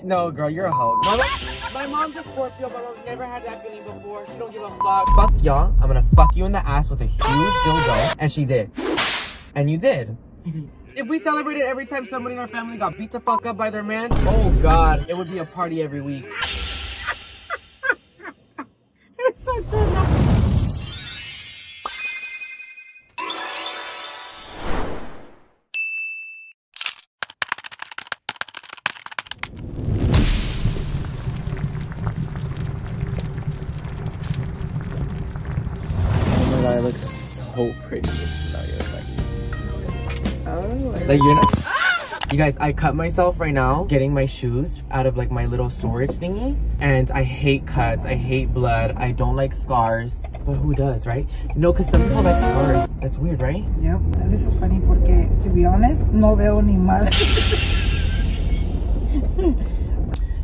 No, girl, you're a hoe. My mom's a Scorpio. My mom's never had that feeling before. She don't give a fuck. Fuck y'all. I'm gonna fuck you in the ass with a huge dildo. And she did. And you did. If we celebrated every time somebody in our family got beat the fuck up by their man, oh God, it would be a party every week. You're such a... I look so pretty. Like you're not. You guys, I cut myself right now getting my shoes out of like my little storage thingy, and I hate cuts. I hate blood. I don't like scars. But who does, right? No, because some people like scars. That's weird, right? Yep. This is funny porque, to be honest, no veo ni madre.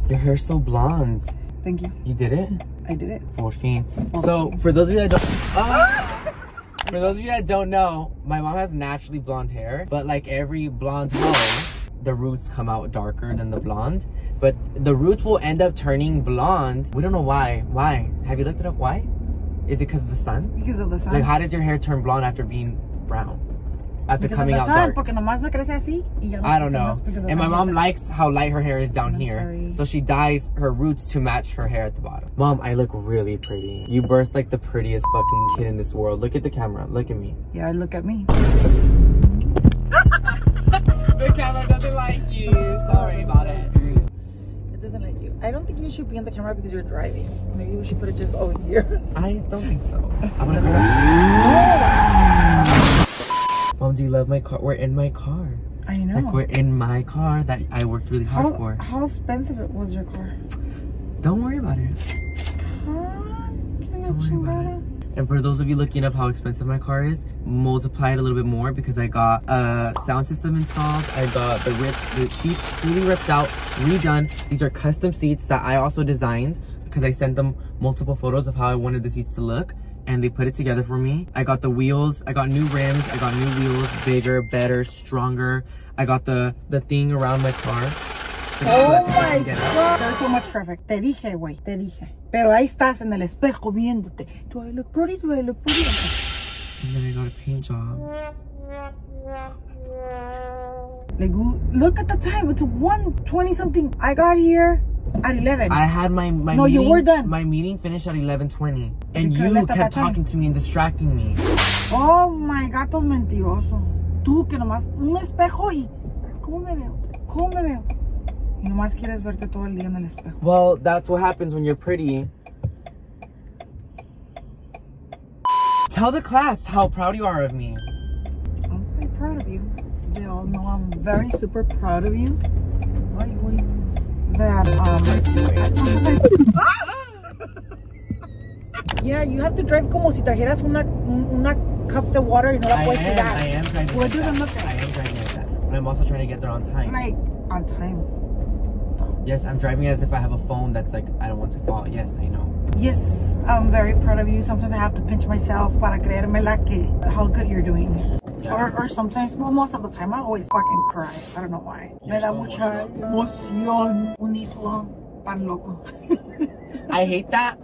Your hair's so blonde. Thank you. You did it? I did it. Por fin. So, for those of you that don't... for those of you that don't know, my mom has naturally blonde hair. But like every blonde hoe, the roots come out darker than the blonde. But the roots will end up turning blonde. We don't know why. Why? Have you looked it up? Why? Is it because of the sun? Because of the sun. Like, how does your hair turn blonde after being brown? After because coming of the out sun, dark? Porque nomás me crece así y ya no I don't know. And my mom likes how light her hair is down here. So she dyes her roots to match her hair at the bottom. Mom, I look really pretty. You birthed like the prettiest fucking kid in this world. Look at the camera. Look at me. Yeah, look at me. The camera doesn't like you. Sorry about it. It doesn't like you. I don't think you should be on the camera because you're driving. Maybe we should put it just over here. I don't think so. I'm gonna go. Mom, do you love my car? We're in my car. I know. Like, we're in my car that I worked really hard for. How expensive was your car? Don't worry about it. Don't worry about it. And for those of you looking up how expensive my car is, multiply it a little bit more because I got a sound system installed. I got the seats fully ripped out, redone. These are custom seats that I also designed because I sent them multiple photos of how I wanted the seats to look. And they put it together for me. I got the wheels, I got new rims, I got new wheels, bigger, better, stronger. I got the thing around my car. Oh my God. There's so much traffic. Te dije, güey, te dije. Pero ahí estás en el espejo viéndote. Do I look pretty? Do I look pretty? And then I got a paint job. Like, look at the time. It's 1:20 something. I got here at 11. I had my no, meeting, you were done. My meeting finished at 11:20. And Because you kept talking to me and distracting me. Oh my God, tos mentiroso. Tú que nomás un espejo y ¿cómo me veo? ¿Cómo me veo? Y nomás quieres verte todo el día en el espejo. Well, that's what happens when you're pretty. Tell the class how proud you are of me. I'm very proud of you. They all know I'm very super proud of you. That yeah, you have to drive como si trajeras una cup de water y no la puedes tirar. I am driving like that. I am driving like that. But I'm also trying to get there on time. Like, on time. Yes, I'm driving as if I have a phone that's like, I don't want to fall. Yes, I know. Yes, I'm very proud of you. Sometimes I have to pinch myself para creérmela que how good you're doing. Yeah. Or sometimes, well, most of the time, I always fucking cry. I don't know why. Me da mucha emoción. Un hijo tan loco. I hate that.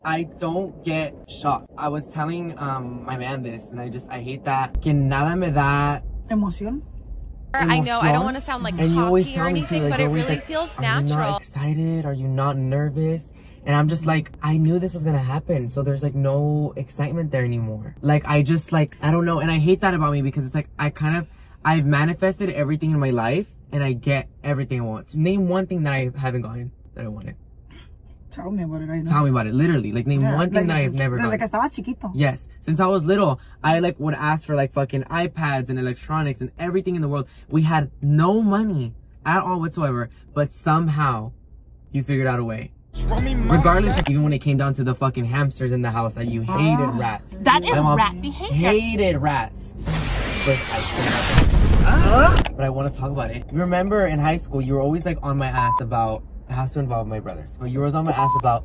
I don't get shocked. I was telling my man this, and I hate that. Que nada me da emoción. I know, I don't want to sound like cocky or anything, like, but it really like, feels Are natural. you not excited? Are you not nervous? And I'm just like, I knew this was gonna happen, so there's like no excitement there anymore. Like, I just like, I don't know, and I hate that about me because it's like, I've manifested everything in my life, and I get everything I want. So name one thing that I haven't gotten that I wanted. Tell me about it right now. Tell me about it, literally. Like, name one thing that I've never gotten. Desde que estaba chiquito. Yes, since I was little, I like would ask for like fucking iPads and electronics and everything in the world. We had no money at all whatsoever, but somehow you figured out a way. Regardless, like, even when it came down to the fucking hamsters in the house, that you hated rats. That is rat behavior. Hated rats. But I want to talk about it. Remember in high school, you were always like on my ass about, it has to involve my brothers, but you were on my ass about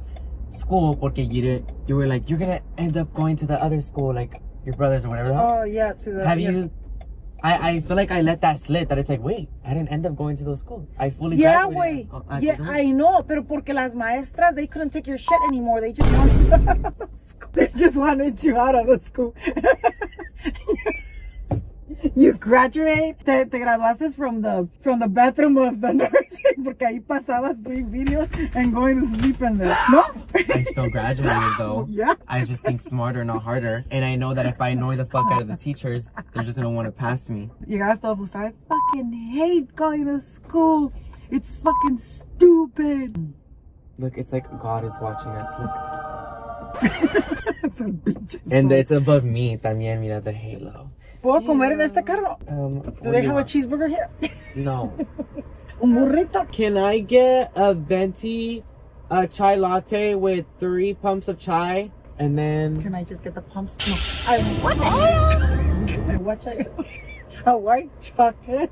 school porque you were like, you're gonna end up going to the other school, like your brothers or whatever. Oh yeah, to the. Have you I feel like I let that slip, that it's like, wait, I didn't end up going to those schools. I fully Yeah, graduated. wait. Yeah, I know. Pero porque las maestras, they couldn't take your shit anymore. They just wanted you out of the school. They just wanted you out of the school. You graduate, te graduaste from the bathroom of the nursing, porque ahí pasabas doing videos and going to sleep in there. No? I still graduated though. Yeah. I just think smarter, not harder. And I know that if I annoy the fuck out of the teachers, they're just gonna want to pass me. Llegaste todo frustrado. I fucking hate going to school. It's fucking stupid. Look, it's like God is watching us. Look. And it's above me también, mira, the halo. ¿Puedo comer en este carro? Do they have a cheeseburger here? No. Un burrito? Can I get a venti, a chai latte with 3 pumps of chai, and then... Can I just get the pumps? No. What the hell? A white chocolate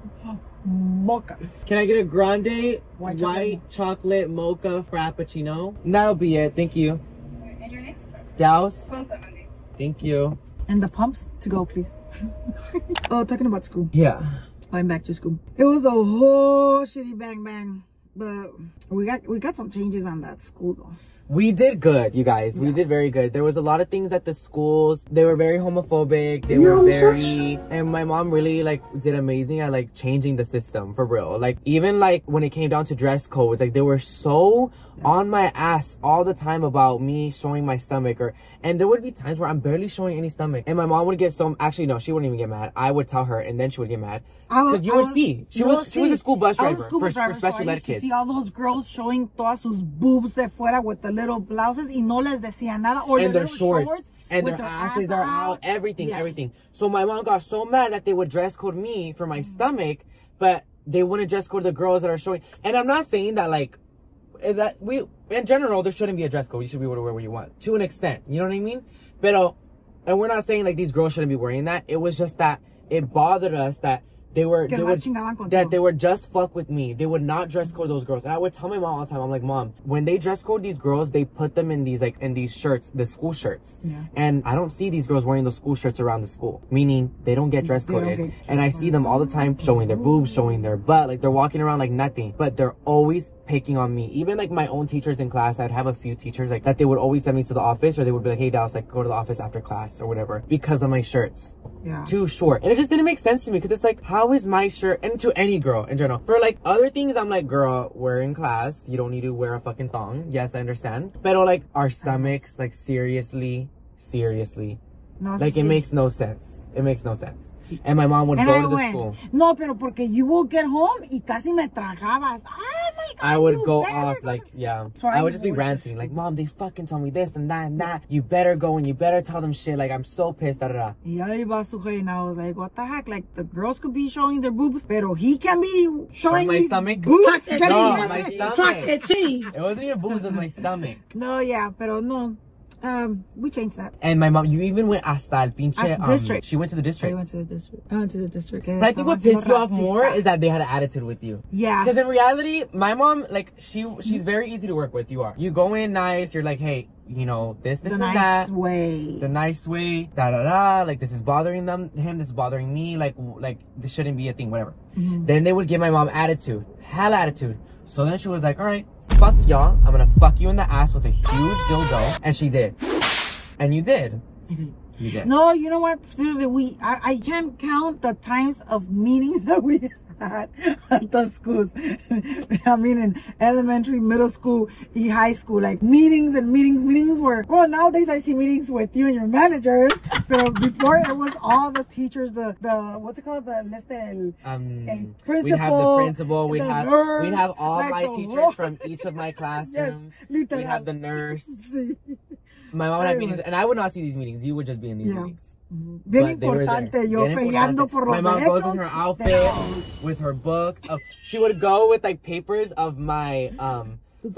mocha. Can I get a grande White chocolate mocha frappuccino? That'll be it. Thank you. And your name? Douse. Thank you. And the pumps to go, please. Oh, talking about school. Yeah. I'm back to school. It was a whole shitty bang, but we got some changes on that school though. We did good, you guys. We did very good. There was a lot of things at the schools. They were very homophobic. They were very... And my mom really, like, did amazing at, like, changing the system, for real. Like, even, like, when it came down to dress codes, like, they were so on my ass all the time about me showing my stomach. And there would be times where I'm barely showing any stomach. And my mom would get so... Actually, no, she wouldn't even get mad. I would tell her, and then she would get mad. Because you would see. She was a school bus driver for special ed kids. See all those girls showing todas sus boobs de fuera with the little blouses y no les decía nada. Or and their shorts. And their asses are out. Everything. So my mom got so mad that they would dress code me for my stomach, but they wouldn't dress code the girls that are showing. And I'm not saying that, like, that we, in general, there shouldn't be a dress code. You should be able to wear what you want, to an extent. You know what I mean? Pero, and we're not saying, like, these girls shouldn't be wearing that. It was just that it bothered us that they would just fuck with me. They would not dress code those girls. And I would tell my mom all the time, I'm like, Mom, when they dress code these girls, they put them in these, like, in these shirts, the school shirts. Yeah. And I don't see these girls wearing those school shirts around the school, meaning they don't get dress coded. And I see them all the time showing their boobs, showing their butt, like they're walking around like nothing, but they're always picking on me. Even like my own teachers in class, I'd have a few teachers like that they would always send me to the office, or they would be like, hey Dallas, like go to the office after class or whatever, because of my shirts. Yeah. Too short. And it just didn't make sense to me, because it's like, how is my shirt, and to any girl in general, for like other things I'm like, girl, we're in class, you don't need to wear a fucking thong. Yes, I understand, but like our stomachs, like seriously, no, like it makes no sense. It makes no sense. And my mom would go to the school. No, pero porque you will get home y casi me tragabas. Oh my God, I would go off like, yeah. So I would just be ranting like, Mom, they fucking told me this and that and that. You better go and you better tell them shit. Like, I'm so pissed. Da, da, da. Y ahí va su rey, and I was like, what the heck? Like, the girls could be showing their boobs, pero he can be showing my stomach. Boobs. No, my stomach. It wasn't even boobs, it was my stomach. No, yeah, pero no. We changed that. And my mom, you even went hasta el pinche district. She went to the district. I went to the district. But I think what pissed you off more is that they had an attitude with you. Yeah. Because in reality, my mom, like, she's very easy to work with. You are. You go in nice. You're like, hey, you know, this, and that. The nice way. Da da da. Like, this is bothering him. This is bothering me. Like this shouldn't be a thing. Whatever. Then they would give my mom attitude. Hell attitude. So then she was like, all right, fuck y'all. I'm gonna fuck you in the ass with a huge dildo. And she did. And you did. You did. No, you know what? Seriously, I can't count the times of meetings that we had at the schools. I mean, in elementary, middle school, high school, like meetings were, well, nowadays I see meetings with you and your managers, but before it was all the teachers, the what's it called? El principal. We'd have the principal, we'd nurse, have all like my teachers whole... from each of my classrooms. Yes, we'd have the nurse. My mom would have meetings, and I would not see these meetings. You would just be in these meetings. Bien importante, yo peleando por los derechos. My mom goes with her outfit, with her book. She would go with like papers of my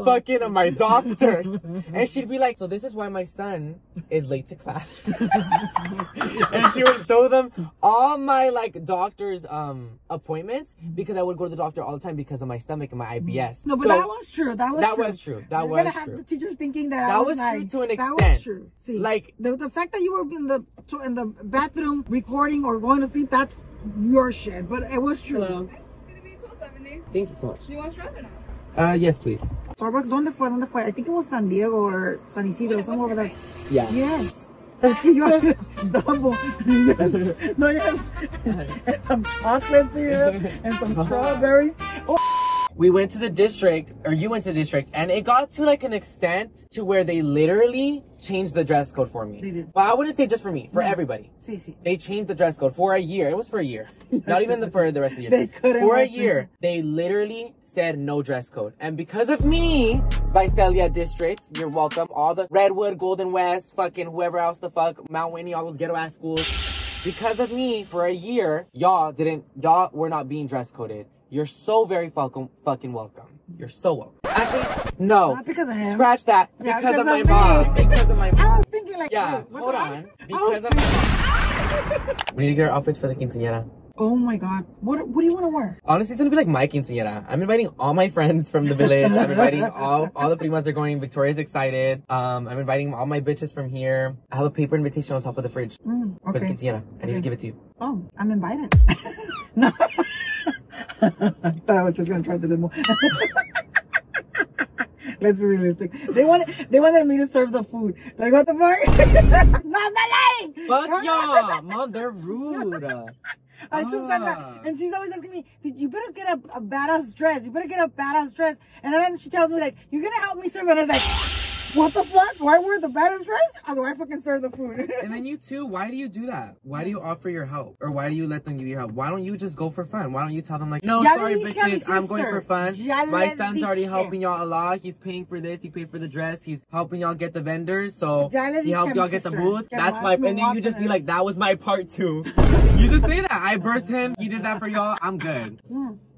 fucking my doctors. And she'd be like, so this is why my son is late to class. And she would show them all my like doctor's appointments because I would go to the doctor all the time because of my stomach and my IBS. No, but that was true. That was true. That You're was gonna true. have the teachers thinking that That I was like, true to an extent. That was true. See, like the fact that you were in the bathroom recording or going to sleep, that's your shit. But it was true. Hello. Thank you so much. Do you want straws or not? Yes, please. Starbucks, ¿dónde fue? I think it was San Diego or San Isidro, somewhere over there. Yeah. Yes. You have double. Yes. No, yes. And some chocolates here and some strawberries. Oh. We went to the district, or you went to the district, and it got to like an extent to where they literally changed the dress code for me. They did. But I wouldn't say just for me, for everybody. Sí. They changed the dress code for a year. It was for a year. Not even for the rest of the year. They couldn't. For a year, they literally said no dress code. And because of me, Visalia District, you're welcome. All the Redwood, Golden West, fucking whoever else the fuck, Mount Whitney, all those ghetto ass schools. Because of me, for a year, y'all were not being dress coded. You're so very fucking welcome. You're so welcome. Actually, no. Not because of him. Scratch that. Yeah, because of my me. mom. Because of my mom. I was thinking like, Yeah, wait, hold on. I Because was of my mom. We need to get our outfits for the quinceañera. Oh my god. What do you want to wear? Honestly, it's gonna be like my quinceañera. I'm inviting all my friends from the village. I'm inviting all the primas are going. Victoria's excited. I'm inviting all my bitches from here. I have a paper invitation on top of the fridge for the quinceañera. I need to give it to you. Oh, I'm invited. No. I thought I was just gonna try the limo. Let's be realistic. They wanted me to serve the food. Like, what the fuck? No, I'm not lying. Fuck y'all, mom. They're rude. I just said that, and she's always asking me, "You better get a badass dress. You better get a badass dress." And then she tells me like, "You're gonna help me serve," and I was like, "What the fuck? Why wear the badass dress? Or do I fucking serve the food?" And then you too. Why do you do that? Why do you offer your help, or why do you let them give you help? Why don't you just go for fun? Why don't you tell them like, "No, Ya sorry, le dije a mi bitches. I'm going sister. for fun. Ya My le son's already dije. helping y'all a lot. He's paying for this. He paid for the dress. He's helping y'all get the vendors. So Ya le he dije helped a mi y'all get the sister. booth. Que That's nomás my." me And then you just be walking like, "That was my part too." You just say that. I birthed him. He did that for y'all. I'm good.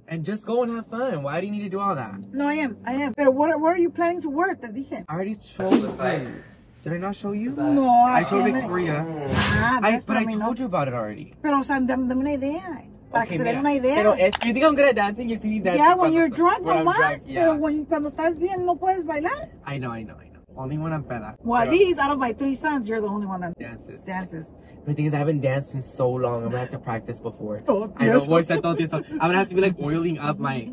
And just go and have fun. Why do you need to do all that? No, I am. But what are you planning to wear? Te dije. I already showed you. Did I not show you? No, I showed Victoria. But I no. told you about it already. Pero, o sea, dame una idea. Para que se den una idea. Pero you think I'm good at dancing? You see me dancing. Yeah, when you're drunk, when I'm nomás. drunk, yeah. Pero cuando estás bien, no puedes bailar. I know. Only when I'm peda. Well, at least out of my 3 sons, you're the only one that dances. The thing is, I haven't danced in so long. I'm gonna have to practice before. Oh, I know, voice I thought this. I'm gonna have to be like oiling up my.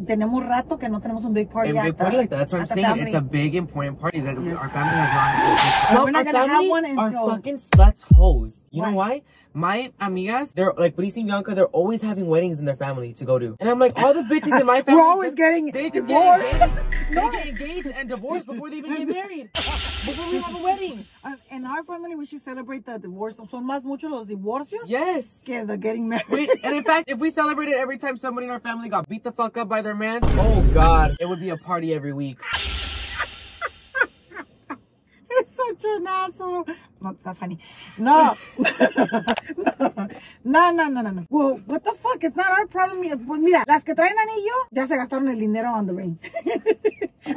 Tenemos rato que no tenemos un big party. A big party like that. That's what I'm saying. Family. It's a big important party that our family has not. We're not gonna have one Our until. fucking sluts hoes. You know Why? why? My amigas, they're like Brice and Bianca. They're always having weddings in their family to go to, and I'm like, all the bitches in my family. We're always getting They just divorced. get engaged. They get engaged and divorced before they even get married. Before we have a wedding. In our family, we should celebrate the divorce. Son más muchos los divorcios Yes. que the getting married. And in fact, if we celebrated every time somebody in our family got beat the fuck up by their man, oh God, it would be a party every week. You're such an asshole. Not that funny. No. No. Well, what the fuck? It's not our problem. Pues mira, las que traen anillo ya se gastaron el dinero on the ring.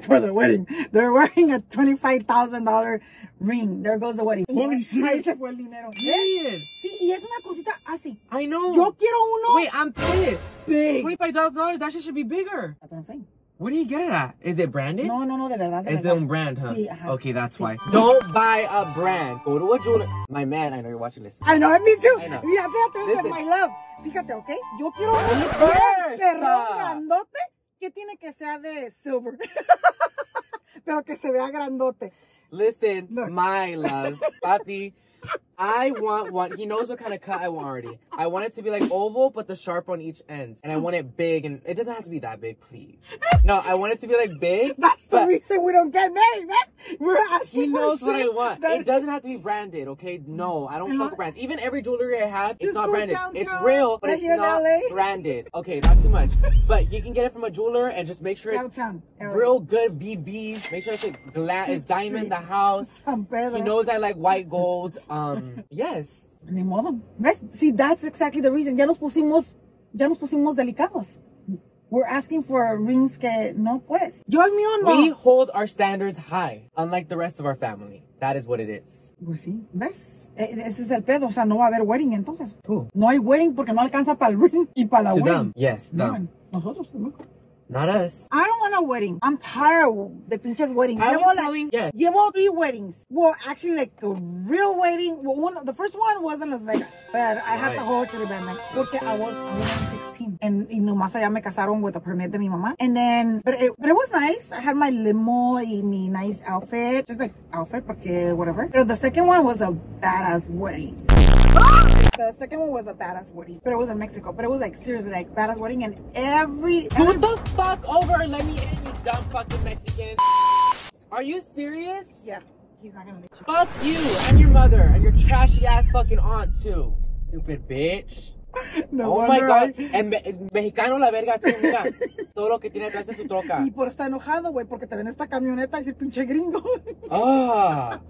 For the wedding. They're wearing a $25,000 ring. There goes the wedding. Holy shit. Ahí se fue el dinero. Shit. Sí, y es una cosita así. I know. Yo quiero uno. Wait, I'm pissed. Big. $25,000? That shit should be bigger. That's what I'm saying. Where do you get it at? Is it branded? No, de verdad. It's their own brand, huh? Sí, ajá. Okay, that's Sí. why. Don't buy a brand. Go to a jeweler. My man, I know you're watching this. I know, me too. I know. Mira, espérate, Listen. my love. Fíjate, ¿ok? Yo quiero un first. perrón grandote que tiene que ser de silver. Pero que se vea grandote. Listen, Look. my love, Pati, I want one. He knows what kind of cut I want already. I want it to be like oval, but the sharp on each end. And I want it big, and it doesn't have to be that big, please. No, I want it to be like big. That's the but reason we don't get married, man. We're asking he knows for what I shit want. that- It doesn't have to be branded, okay? No, I don't You know- fuck brands. Even every jewelry I have, it's Just not go branded. downtown, It's real, but right it's here in not LA. branded. Okay, not too much. But he can get it from a jeweler and just make sure it's Downtown, LA. real good VVs. Make sure it's it's diamond the house. San Pedro. He knows I like white gold. Yes. Ni modo. ¿Ves? See, that's exactly the reason. Ya nos pusimos delicados. we're asking for rings que no pues. Yo el mío no. We hold our standards high, unlike the rest of our family. That is what it is. Pues sí, ¿ves? Ese es el pedo, o sea, no va a haber wedding entonces. Who? No hay wedding porque no alcanza para el ring y para la To wedding. them, yes, them. No, nosotros, no. Not us. I don't want a wedding. I'm tired de pinches weddings. I was telling, yeah. Llevo 3 weddings. Well, actually, like a real wedding. Well, the first one was in Las Vegas, but I had to hold to the event porque I was only 16, and nomás allá me casaron with a permit de mi mamá. And then, but it was nice. I had my limo y mi nice outfit, just like outfit porque whatever. But the second one was a badass wedding. The second one was a badass wedding, but it was in Mexico. But it was like seriously like badass wedding, and every Who the fuck over and let me in, you dumb fucking Mexican. Are you serious? Yeah, he's not gonna let you. Fuck you and your mother and your trashy ass fucking aunt too. Stupid bitch. No oh my god. I... En mexicano la verga tú, mira. Todo lo que tiene atrás de su troca. Y por estar enojado, güey, porque te ven esta camioneta y ese pinche gringo. Ah.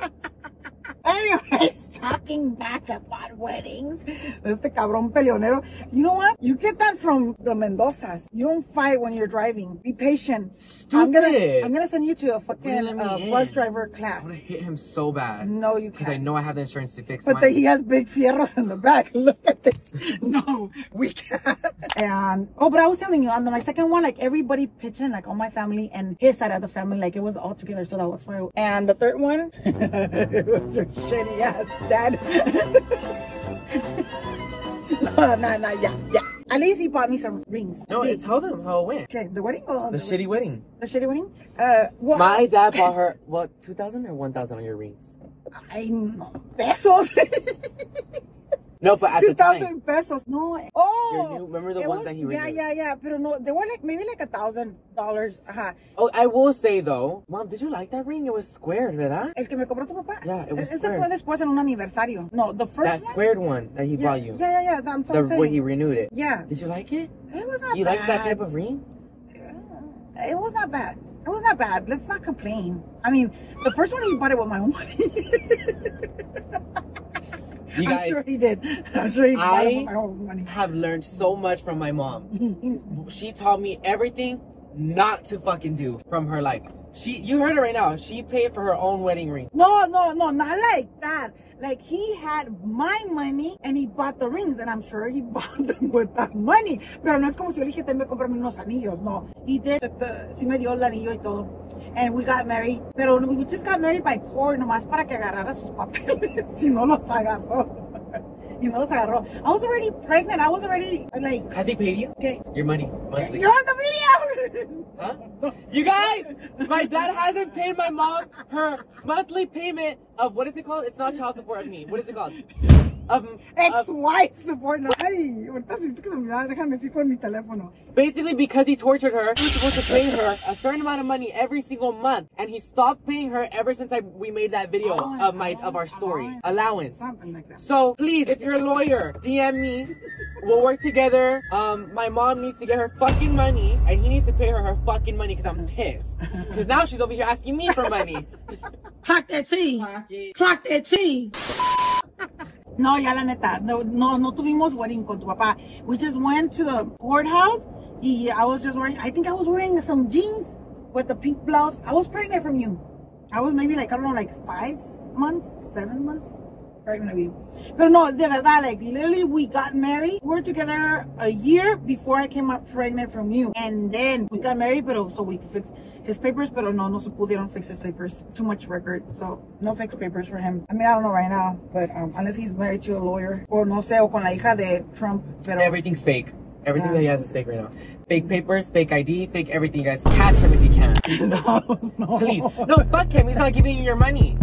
Anyways, talking back about weddings, este cabrón peleonero. You know what? You get that from the Mendozas. You don't fight when you're driving. Be patient. Stupid. I'm gonna send you to a fucking bus driver class. I'm gonna hit him so bad. No, you can't. Because I know I have the insurance to fix But mine. he has big fierros in the back. Look at this. No, we can't. And, but I was telling you, on my second one, like everybody pitched in, like all my family and his side of the family, like it was all together. So that was why. And the third one, it was your shitty ass dad. No, yeah. At least he bought me some rings. No, tell them how it went. Okay, the wedding or the shitty wedding? The shitty wedding? Well, my dad bought her, what, 2,000 or 1,000 on your rings? I know, pesos. No, but at the time. 2,000 pesos. No. Oh. Remember the ones that he renewed? Yeah. But no, they were like maybe like $1,000. Oh, I will say though, Mom, did you like that ring? It was squared, ¿verdad? El que me compró tu papá. Yeah, it was Ese squared. fue después en un aniversario. No, the first that squared one that he bought you. Yeah. That's what I'm saying. Where he renewed it. Yeah. Did you like it? It was not bad. You like that type of ring? It was not bad. It was not bad. Let's not complain. I mean, the first one he bought it with my money. You guys, I'm sure he did. I'm sure he bought it with my own money. I have learned so much from my mom. She taught me everything not to fucking do from her life. You heard it right now. She paid for her own wedding ring. No, not like that. Like he had my money and he bought the rings, and I'm sure he bought them with that money. Pero no es como si yo le dije, te me comprarme unos anillos. No, he did. Sí me dio el anillo y todo. And we got married. Pero we just got married by court, nomás para que agarrara sus papeles. Si no los agarró. I was already pregnant. I was already like. Has he paid you? Okay. Your money monthly. You're on the video. Huh? You guys, my dad hasn't paid my mom her monthly payment of, what is it called? It's not child support of me. What is it called? Ex-wife support. Ay, ahorita sí que se me da. Déjame fijo en mi teléfono. Basically, because he tortured her, he was supposed to pay her a certain amount of money every single month, and he stopped paying her ever since we made that video of our story. Allowance. Something like that. So please, if you're a lawyer, DM me. We'll work together. My mom needs to get her fucking money, and he needs to pay her fucking money because I'm pissed. Because now she's over here asking me for money. Clock that T. Clock that T. No, ya la neta, no tuvimos wedding con tu papá. We just went to the courthouse. I was just wearing, I think I was wearing some jeans with the pink blouse. I was pregnant from you. I was maybe like, I don't know, like 5 months, 7 months pregnant of you. But no, de verdad, like literally we got married. We were together a year before I came out pregnant from you. And then we got married, but so we could fix his papers, pero no se pudieron fix his papers. Too much record, so no fixed papers for him. I mean, I don't know right now, but unless he's married to a lawyer, or no sé, o con la hija de Trump. Pero everything's fake. Everything that he has is fake right now. Fake papers, fake ID, fake everything. You guys catch him if you can. No. Please. No, fuck him. He's not giving you your money.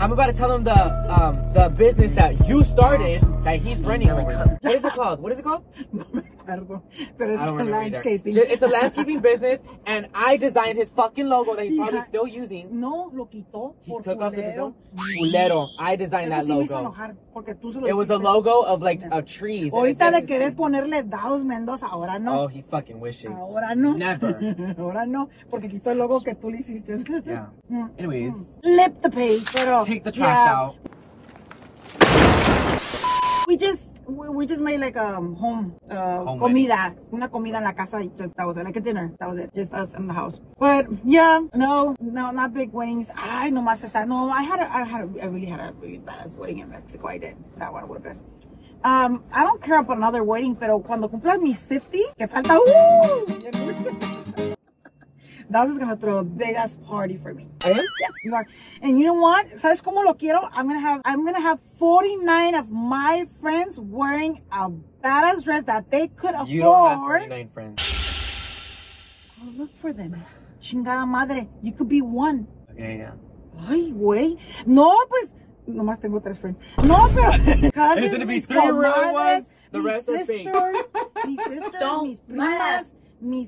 I'm about to tell him the business that you started that he's running over. What is it called? What is it called? No me acuerdo. Pero I don't it's remember landscaping. Either. It's a landscaping business, and I designed his fucking logo that he's probably still using. No, lo quitó. He took off the design. Culero. I designed that logo. Enojar, tú se lo it was a logo of like a trees. Ahorita de querer ponerle Daos Mendoza, ahora no. Oh, he fucking wishes. Ahora no. Never. Ahora no, porque quitó el logo que tú le hiciste. Yeah. Anyways. Flip the page, pero. Take the trash out. We just we just made like a home comida, una comida en la casa. Just that was it, like a dinner. That was it, just us in the house. But yeah, no, not big weddings. I nomás esa. No, I really had a really badass wedding in Mexico. I did. That one was good. I don't care about another wedding, pero cuando cumpla mis 50, que falta. Dallas is gonna throw a big ass party for me. I am? Yeah, you are. And you know what? ¿Sabes cómo lo quiero? I'm gonna have 49 of my friends wearing a badass dress that they could afford. You don't have 49 friends. I'll look for them. Chingada madre. You could be one. Okay, yeah. Ay, güey. No, pues. Nomás tengo 3 friends. No, pero. Cousins, it's gonna be 3 real ones. The rest are fake. Mis sisters, mis primas.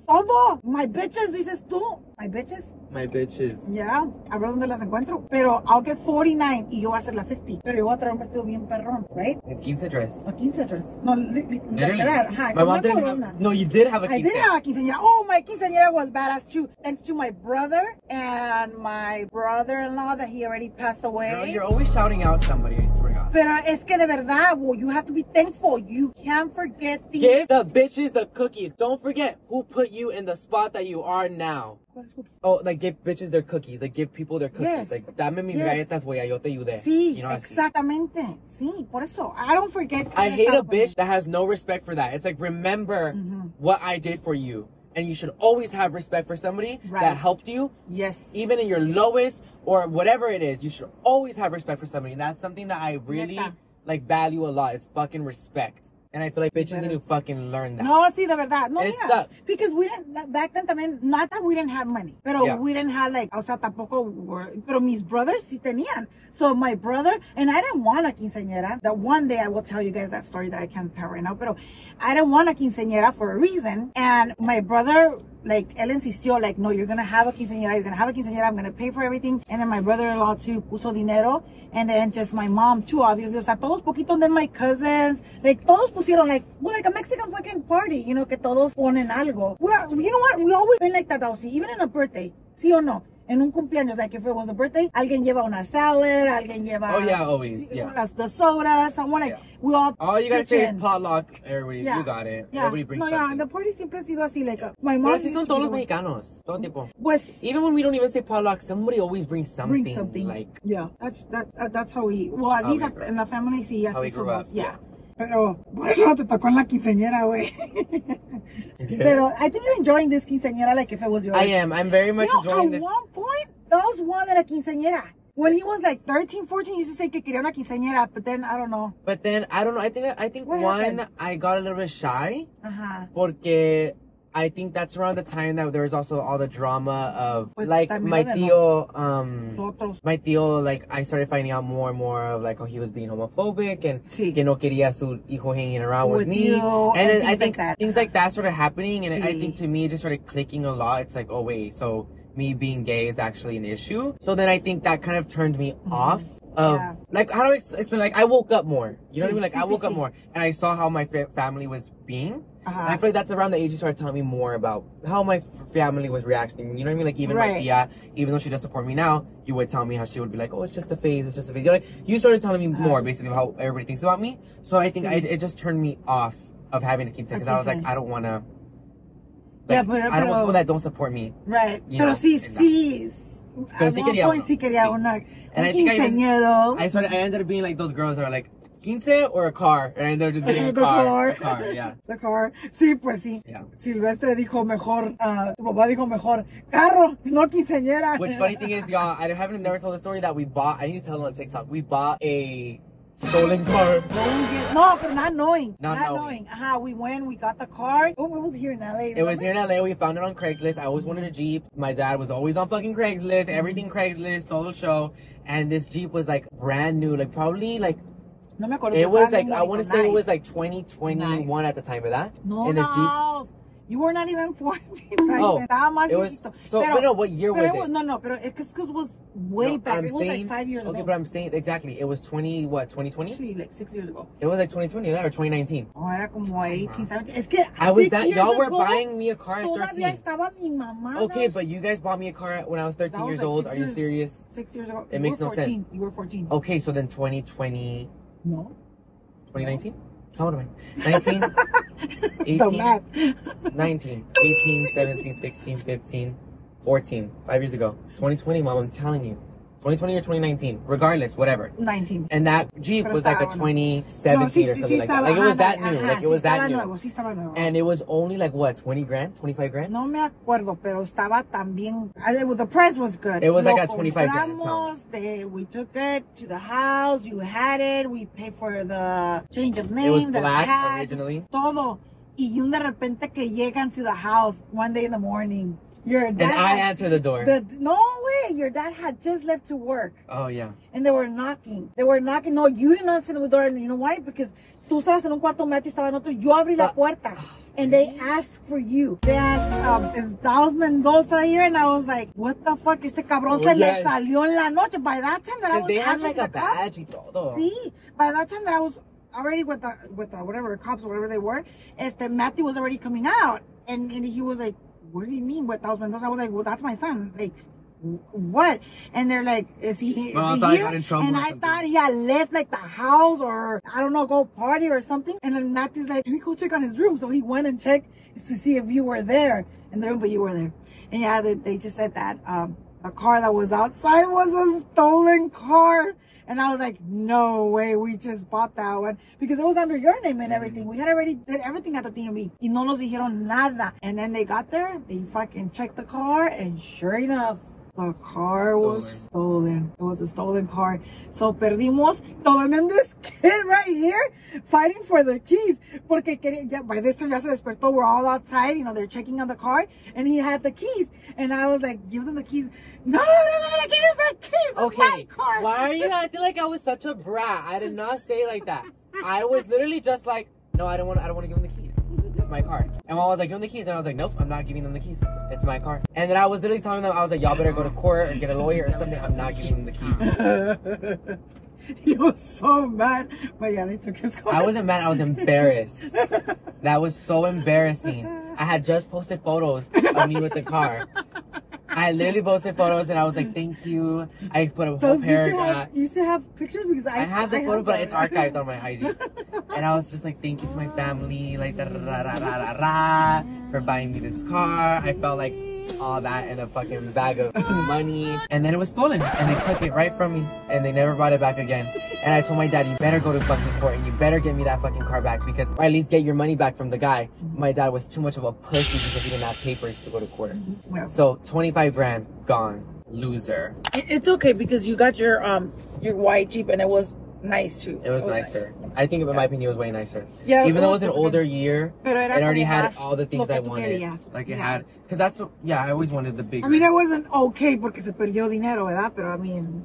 Todo. My bitches, dices tú. My bitches. My bitches. Yeah, a ver dónde las encuentro. Pero I'll get 49 y yo voy a hacer la 50. Pero yo voy a traer un vestido bien perrón, right? A 15 dress. A 15 dress. No, literal. Hi, My mom didn't have, no, you did have a 15. I did have a quinceañera. Oh, my quinceañera was badass too. Thanks to my brother and my brother-in-law that he already passed away. Girl, you're always shouting out somebody, I swear to God. Pero es que de verdad, well, you have to be thankful. You can't forget the... Give the bitches the cookies. Don't forget who put you in the spot that you are now. Oh, like give bitches their cookies. Like give people their cookies. Yes. Like dame mis galletas, güey, yo te ayudé. Sí, you know, exactamente. Sí, por eso. I don't forget. I hate a bitch that has no respect for that. It's like, remember what I did for you. And you should always have respect for somebody that helped you. Yes. Even in your lowest or whatever it is, you should always have respect for somebody. And that's something that I really like value a lot is fucking respect. And I feel like bitches need to fucking learn that. No, sí, de verdad. No, it sucks. Because we didn't, back then también, not that we didn't have money. Pero we didn't have like, o sea, tampoco, pero mis brothers sí tenían. So my brother, and I didn't want a quinceañera. That one day I will tell you guys that story that I can't tell right now. Pero I didn't want a quinceañera for a reason. And my brother, like, él insistió, like, no, you're gonna have a quinceañera, you're gonna have a quinceañera, I'm gonna pay for everything. And then my brother-in-law too puso dinero. And then just my mom too, obviously. O sea, todos poquito. And then my cousins, like, todos pusieron, like, well, like a Mexican fucking party, you know, que todos ponen algo. You know what? We always been like that, Elsie, even in a birthday. ¿Sí o no? En un cumpleaños, like if it was a birthday, alguien lleva una salad, alguien lleva... Oh, yeah, always, the soda, someone like, we all you gotta say is potluck, everybody, you got it. Yeah. Everybody brings something. And the party siempre ha sido así, like, my mom... Pero así son todos los mexicanos, todo tipo. Pues... Even when we don't even say potluck, somebody always brings something. Like... Yeah, that's how we... Well, at least in the family, sí, así somos. Yeah. Pero, por eso te tocó en la quinceañera, güey. Pero, I think you're enjoying this quinceañera like if it was yours. I am. I'm very much enjoying this. At one point, that was one at a quinceañera. When he was like 13, 14, he used to say que quería una quinceañera, but then, I don't know. I think what one, happened? I got a little bit shy. Uh-huh. Porque I think that's around the time that there was also all the drama of, Pues like, my tío, Nosotros. my tío, like, I started finding out more and more of, like, how he was being homophobic and que no quería su hijo hanging around with me. You, and then I like think that. things like that started happening, and Sí. I think to me it just started clicking a lot. It's like, oh, wait, so me being gay is actually an issue. So then I think that kind of turned me off. Like, how do I explain? Like, I woke up more. You know what I mean? Like, I woke up more, and I saw how my family was being. And I feel like that's around the age you started telling me more about how my family was reacting. You know what I mean? Like, even my tia, even though she does support me now, you would tell me how she would be like, oh, it's just a phase, it's just a phase. You're like, you started telling me more, basically, of how everybody thinks about me. So I think it just turned me off of having a quinceañera, because I was like, I don't want to. Like, I don't want people that don't support me. Right. Pero sí. Pero sí quería uno. Sí quería una. And I think I ended up being like those girls that are like, 15 or a car, and I ended up just getting a car. A car, yeah. The car. Sí, pues sí. Yeah. Silvestre dijo mejor, tu papá dijo mejor, carro, no quinceañera. Which funny thing is, y'all, I haven't never told the story that we bought, I need to tell them on TikTok, we bought a stolen car. No, but not knowing. Not knowing. We went, we got the car. Oh, it was here in LA. Remember? It was here in LA. We found it on Craigslist. I always wanted a Jeep. My dad was always on fucking Craigslist. Everything Craigslist, todo show. And this Jeep was like brand new. Like probably like, no me acuerdo. It was like, I want to say it was like 2021 at the time of that. No, in this Jeep. You were not even 14, right? Oh, it was, so, but no, what year was it? No, pero it's because it was way back. It was like 5 years ago. Okay, but I'm saying, exactly, it was 2020? Sí, like 6 years ago. It was like 2020, or 2019. Oh, era como 18, 17. Es que I was that, y'all were buying me a car at 13. Todavía estaba mi mamá. Okay, but you guys bought me a car when I was 13 years old. Are you serious? 6 years ago. It makes no sense. You were 14. Okay, so then 2020. No. 2019? How old am I? 19? 18? 19, 18, 17, 16, 15, 14. 5 years ago. 2020, Mom, I'm telling you. 2020 or 2019, regardless, whatever. 19. And that Jeep was like a 2017 or something like that. Like it was that new. Like it was that new. And it was only like what, 20 grand, 25 grand? No me acuerdo, pero estaba también. The price was good. It was like at 25 grand. We took it to the house. You had it. We paid for the change of name. It was the black tags, originally. Todo. Y de repente que llegan to the house one day in the morning. Your dad and I answered the door. No way. Your dad had just left to work. Oh, yeah. And they were knocking. No, you didn't answer the door. And you know why? Because tú estabas en un cuarto, Matthew estaba en otro. Yo abrí la puerta. And they asked for you. They asked, is Daos Mendoza here? And I was like, what the fuck? Este cabrón se le salió en la noche. By that time that I was they had like a badge y todo. See? By that time that I was already with the whatever cops or whatever they were, Matthew was already coming out. And he was like, what do you mean with Daos Mendoza? I was like, well, that's my son. Like, what? And they're like, is he here? And I thought he had left like the house or, I don't know, go party or something. And then Matthew's like, let me go check on his room. So he went and checked to see if you were there in the room, but you were there. And yeah, they just said that the car that was outside was a stolen car. And I was like, no way, we just bought that one. Because it was under your name and everything. We had already did everything at the DMV. Y no nos dijeron nada. And then they got there, they fucking checked the car, and sure enough, the car was stolen. It was a stolen car. So perdimos todo. And then this kid right here fighting for the keys. Porque by this time ya se despertó. We're all outside. You know, they're checking on the car. And he had the keys. And I was like, give them the keys. No, they're not gonna give him the keys. Okay, my car. Why are you acting like I was such a brat? I did not say like that. I was literally just like, no, I don't want to give him the keys. It's my car. And Mom was like, give him the keys. And I was like, nope, I'm not giving them the keys. It's my car. And then I was literally telling them, I was like, y'all better go to court or get a lawyer or something. I'm not giving them the keys. He was so mad. But yeah, they took his car. I wasn't mad. I was embarrassed. That was so embarrassing. I had just posted photos of me with the car. I literally posted photos and I was like, thank you. I put a whole paragraph. You still have pictures? Because I have the photo, but it's archived on my IG. And I was just like, thank you to my family, like, for buying me this car. I felt like all that in a fucking bag of money. And then it was stolen. And they took it right from me. And they never brought it back again. And I told my dad, you better go to fucking court and you better get me that fucking car back. Because, or at least get your money back from the guy. My dad was too much of a pussy because he didn't have papers to go to court. Yeah. So 25 grand gone. Loser. It's okay because you got your white Jeep and it was nice too. It was nicer. Nice. I think, in my opinion, it was way nicer. Yeah. Even though it was an older year, it already had all the things I wanted. Like it had, because that's what, I always wanted the big. I mean, it wasn't okay porque se perdió dinero, ¿verdad? Pero I mean,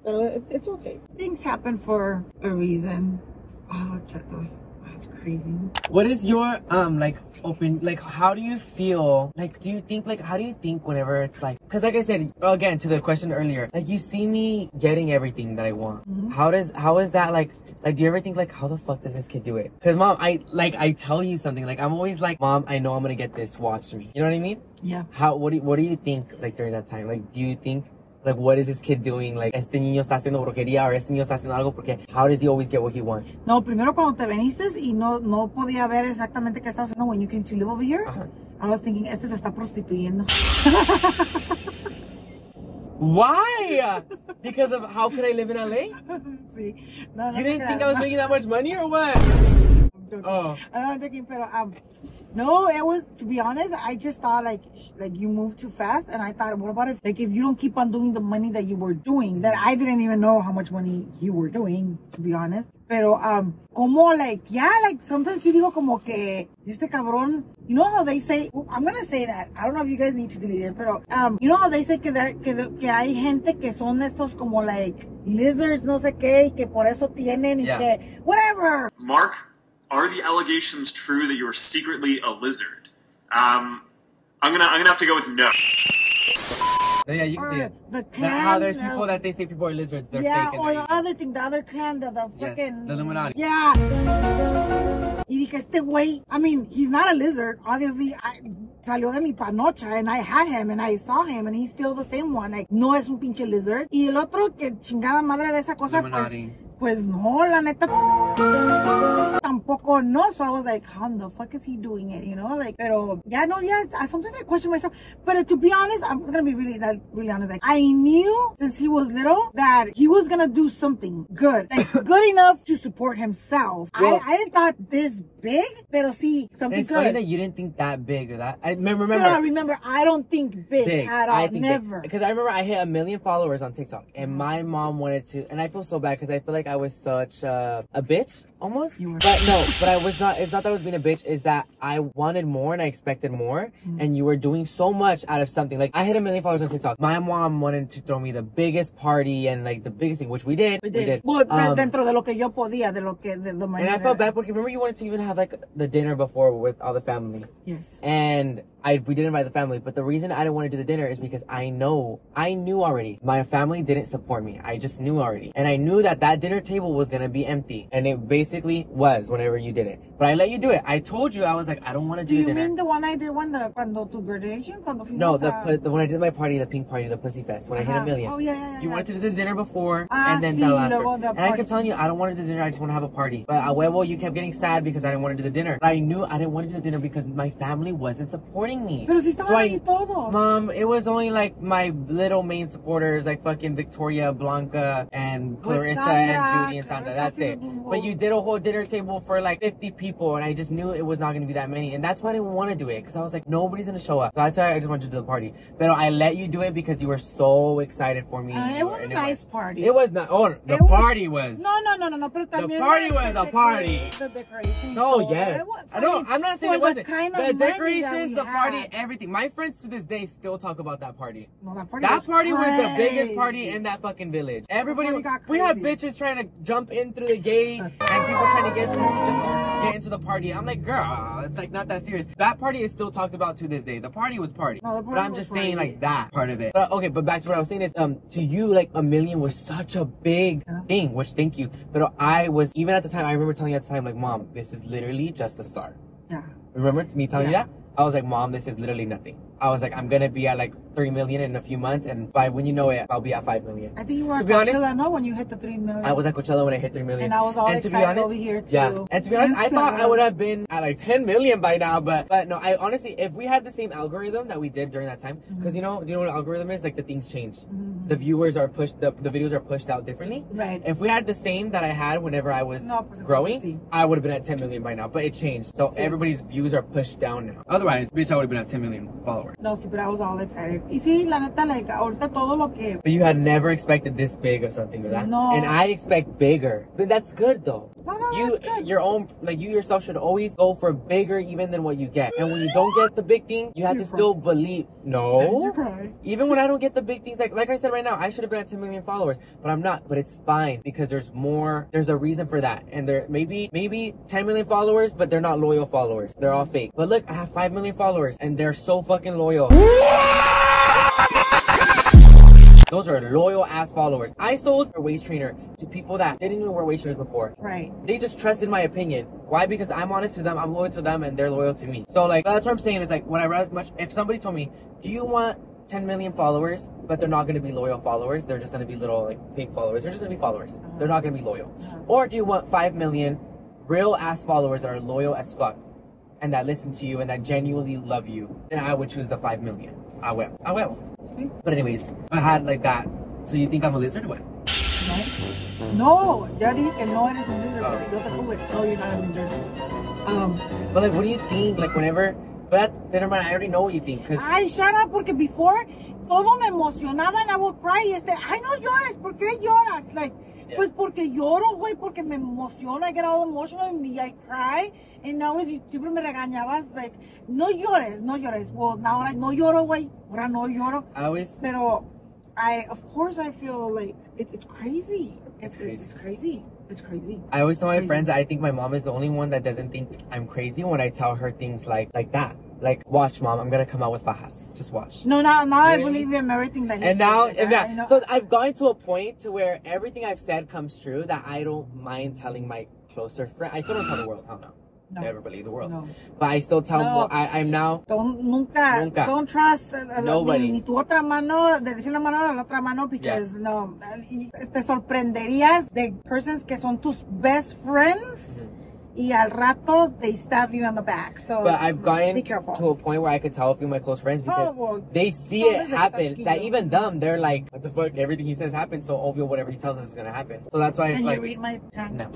it's okay. Things happen for a reason. Oh, chetos. That's crazy. What is your how do you feel, like, do you think, like, how do you think whenever it's like, because like I said again to the question earlier, like, you see me getting everything that I want. How is that like do you ever think like, how the fuck does this kid do it? Because Mom, I tell you something, like, I'm always like, Mom, I know I'm gonna get this, watch me, you know what I mean? Yeah. What do you think, like, during that time? Like, do you think, like, what is this kid doing? Like, este niño está haciendo brujería, or este niño está haciendo algo, porque how does he always get what he wants? No, primero cuando te veniste y no podía ver exactamente qué estabas haciendo when you came to live over here, I was thinking, este se está prostituyendo. Why? Because of how could I live in LA? Sí. No, you didn't think I was making that much money or what? Oh. I'm joking, pero no, it was, to be honest, I just thought like you moved too fast, and I thought, what about if you don't keep on doing the money that you were doing, that I didn't even know how much money you were doing, to be honest. Pero como sometimes sí digo como que este cabrón, you know how they say, I'm gonna say that, I don't know if you guys need to delete it, pero you know how they say que hay gente que son estos como like lizards, no sé qué, y que por eso tienen y que whatever. Mark, are the allegations true that you are secretly a lizard? I'm gonna have to go with no. Yeah, you can see it. How there's people that they say people are lizards, they're fake. Or the other thing, the other clan, the freaking... the Illuminati. Yeah. Y dije, este güey, I mean, he's not a lizard. Obviously, salió de mi panocha, and I had him, and I saw him, and he's still the same one. Like, no es un pinche lizard. Y el otro, que chingada madre de esa cosa, pues no, la neta... tampoco no. So I was like, how the fuck is he doing it? You know, like, pero yeah, no, yeah. Sometimes I question myself. But to be honest, I'm gonna be really honest. Like, I knew since he was little that he was gonna do something good, like good enough to support himself. Well, I didn't thought this big, pero sí something it's good. It's funny that you didn't think that big or that. I remember. I don't think big at all. Never. Because I remember I hit 1 million followers on TikTok, and my mom wanted to, and I feel so bad because I feel like I was such a bitch almost. But I was not. It's not that I was being a bitch. Is that I wanted more and I expected more, and you were doing so much out of something. Like I hit 1 million followers on TikTok. My mom wanted to throw me the biggest party and like the biggest thing, which we did. We did. Well, dentro de lo que yo podía, de lo que de and I felt bad because remember you wanted to even have like the dinner before with all the family. Yes. And we didn't invite the family, but the reason I didn't want to do the dinner is because I knew already my family didn't support me. I just knew already, and I knew that dinner table was gonna be empty, and it basically was whenever you did it. But I let you do it. I told you I was like, I don't want to do the dinner. Do you mean the one I did cuando tu graduation? No, the one I did my party, the pink party, the Pussy Fest, when I hit 1 million. Oh yeah. You wanted to do the dinner before, and then the after. And I kept telling you I don't want to do the dinner. I just want to have a party. But you kept getting sad because I didn't want to do the dinner. But I knew I didn't want to do the dinner because my family wasn't supporting me. Pero si estaban ahí todos. Mom, it was only like my little main supporters, like fucking Victoria, Blanca, and Clarissa, and Judy, and Sandra. That's it. But you did a whole dinner table for like 50 people, and I just knew it was not going to be that many. And that's why I didn't want to do it, because I was like, nobody's going to show up. So that's why I just wanted to do the party. But I let you do it because you were so excited for me. It was a nice party. It was not. Oh, the party was. No. Pero the party was a party. The decorations. Oh, yes. I know. I'm not saying it wasn't. The decorations, the party, everything. My friends to this day still talk about that party. No, that party was the biggest party in that fucking village. Everybody, we had bitches trying to jump in through the gate and people trying to get through just to get into the party. I'm like, girl, it's like not that serious. That party is still talked about to this day. The party was party. No, but I'm just saying like that part of it. But okay, but back to what I was saying is, to you, like 1 million was such a big thing, which thank you. But I was, even at the time, I remember telling you at the time, like, Mom, this is literally just a start. Yeah. Remember me telling you that? I was like, Mom, this is literally nothing. I was like, I'm going to be at like 3 million in a few months, and by when you know it, I'll be at 5 million. I think you were at Coachella, no? When you hit the 3 million. I was at Coachella when I hit 3 million. And I was all excited over here too. Yeah. And to be honest, I thought I would have been at like 10 million by now, but no, I honestly, if we had the same algorithm that we did during that time, because do you know what an algorithm is? Like the things change. The viewers are pushed, the videos are pushed out differently. Right. If we had the same that I had whenever I was growing, I would have been at 10 million by now, but it changed. So everybody's views are pushed down now. Otherwise, bitch, I would have been at 10 million followers. No, sí, but I was all excited. Y sí, la neta, like, ahorita todo lo que... But you had never expected this big or something, ¿verdad? No. And I expect bigger. But that's good, though. No, that's good. Your own, like, you yourself should always go for bigger even than what you get. And when you don't get the big thing, you have to still believe. No. You're right. Even when I don't get the big things, like I said right now, I should have been at 10 million followers, but I'm not. But it's fine because there's a reason for that. And there maybe 10 million followers, but they're not loyal followers. They're all fake. But look, I have 5 million followers and they're so fucking loyal. Those are loyal ass followers. I sold a waist trainer to people that didn't even wear waist trainers before. Right. They just trusted my opinion. Why? Because I'm honest to them, I'm loyal to them, and they're loyal to me. So like, that's what I'm saying is like, when I read much, if somebody told me, do you want 10 million followers, but they're not going to be loyal followers, they're just going to be little like fake followers, they're just going to be followers. They're not going to be loyal. Or do you want 5 million real ass followers that are loyal as fuck and that listen to you and that genuinely love you? Then I would choose the 5 million. I will. But anyways, I had like that. So you think I'm a lizard or what? No, ya dije que no eres un lizard. Yo te tuve. No, you're not a lizard. But like, what do you think? Like whenever, but then I already know what you think. Cause ay, shut up, porque before todo me emocionaba and I would cry. Ay, no llores, ¿por qué lloras? Like, pues porque lloro, güey, porque me emociona. I get all emotional and I cry. And now siempre me regañabas, like, no llores. Well, now I no lloro, güey. Ahora no lloro. Pero of course I feel like it's crazy. It's crazy. I always tell my friends that I think my mom is the only one that doesn't think I'm crazy when I tell her things like that. Like, watch, Mom, I'm gonna come out with fajas. Just watch. No, now I believe in everything that he says. And now, so I've gotten to a point to where everything I've said comes true, that I don't mind telling my closer friend. I still don't tell the world. Hell no. No. Never believe the world. No. But I still tell more. I'm now. Nunca. Don't trust nobody. Ni tu otra mano, de decir una mano a la otra mano, because no. Te sorprenderías de persons que son tus best friends Y al rato, they stab you on the back. So but I've gotten be careful. to a point where I could tell a few of my close friends because well, they see it happen. That even them, they're like, what the fuck? Everything he says happens, so obviously whatever he tells us is gonna happen. So that's why it's Can like, you read my pen? no.